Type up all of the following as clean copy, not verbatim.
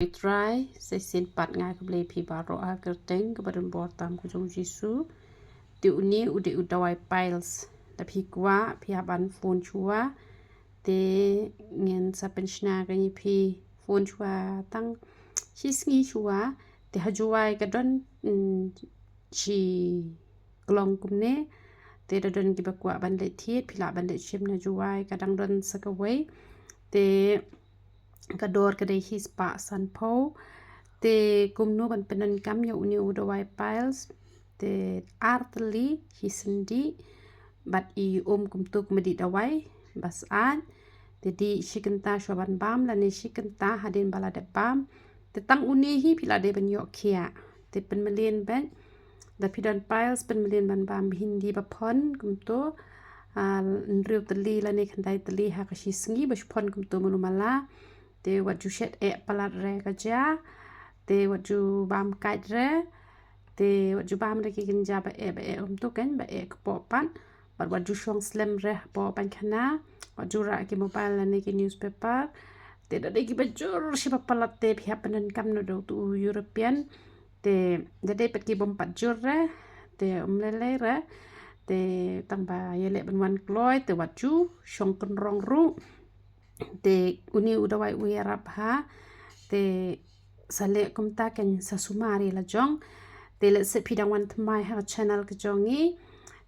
try se sin pat ngai ko ble phi baro a kerteng ko badan bor tam ko jong jisu ti uni ude udawai piles da phi kwa phi haban phone chua te ngin sa penshna ga ni phi phone chua tang chi sngi chua te hajuai ka don chi glong kumne te da don ki bakwa ban le thiet phi la ban le chim na juai ka dang don sakawai te kador kada his pa san po te kumno ban pyndonKam yo uni Dawai piles te artli hisindi bat I kumtuk medi Dawai bas an te di shikenta shoban bam la ne shikenta hadin balade bam te tang uni hi pila de ban yo kia te penmelien ben da pidan piles penmelien ban bam hindi ba pon kumto nriu tali la ne khandai tali ha ka shisngi bas pon kumto mulumala te waju shet palat re kaja te waju bam kait re te waju bam re ki kinja ba to kan ba po pan ba waju shong slam re po pan khana waju ra ki mobile la ne ki newspaper te da ki bajur shi ba palat te phya pyndonKam no do tu European te da de pat ki bom pat jur re te umlele re te tang ba yele ban wan kloi te waju shong kon rong ru te uni udawai uyarap ha te sale kumta kan sasumari la jong te le se pidang wan thmai ha channel ke jongi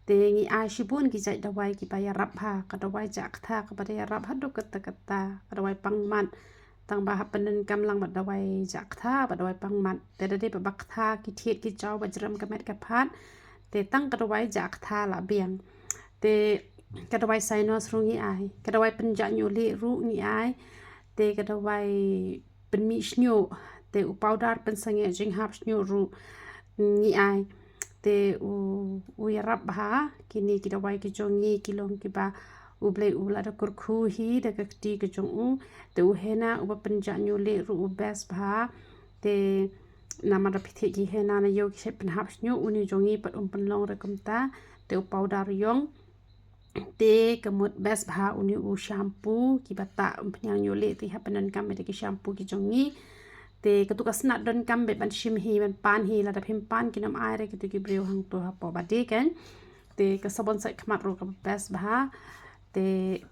te ngi ai shibun ki jai dawai ki bayarap ha ka dawai jak tha ka bayarap ha do kata kata ka dawai pangman tang ba ha pyndonKam lang ba dawai jak tha ba dawai pangman te da de ba bak tha ki thiet ki chaw bajram ka met ka phat te tang ka dawai jak tha la biang te kadawai sainos rungi ai kadawai penjanyo le rungi ai te kadawai penmi snyo te upawdar pensange jing hap snyo ru ngi ai te u yarap ha kini kidawai ki jongi kilong ki ba uble ula da kurkhu hi da kakti ki jong u te u hena u penjanyo le ru u bes ba te nama da pithe ki hena na yo ki shep pen hap snyo uni jongi pat penlong re kumta te upawdar yong te kemut best bha uni u shampoo ki bata umpnyang yole ti ha pyndonKam be ki shampoo ki jongi te katuka snat pyndonKam be ban shim hi ban pan hi la da phim pan ki nam ai re ki ki breu hang to ha po ba de kan te ka sabon sai khmat ro ka best bha te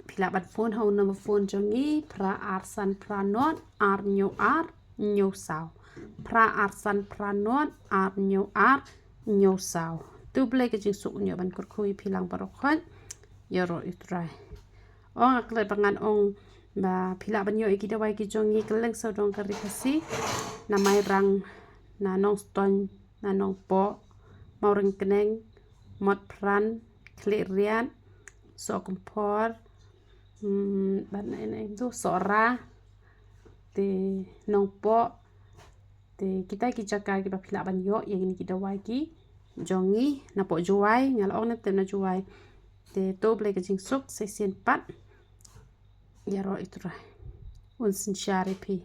phila ban phone ha number phone jongi pra arsan pra not ar nyo saw pra arsan pra not ar nyo saw tu ble ke jing suk nyo ban kur khui philang barok khan yoro itrai ong aklai pangan ong ba phila banyo iki dawai ki jongi keleng so dong kari khasi na mai rang na nong ston na nong po maureng keneng mot pran klerian so kompor ban nei tu sora te nong po te kita ki jaka ki ba phila banyo yang ni ki dawai ki jongi na po juai ngal ong na tem na juai te to ble ka jing suk se sin pat yaro itra un sin shari pi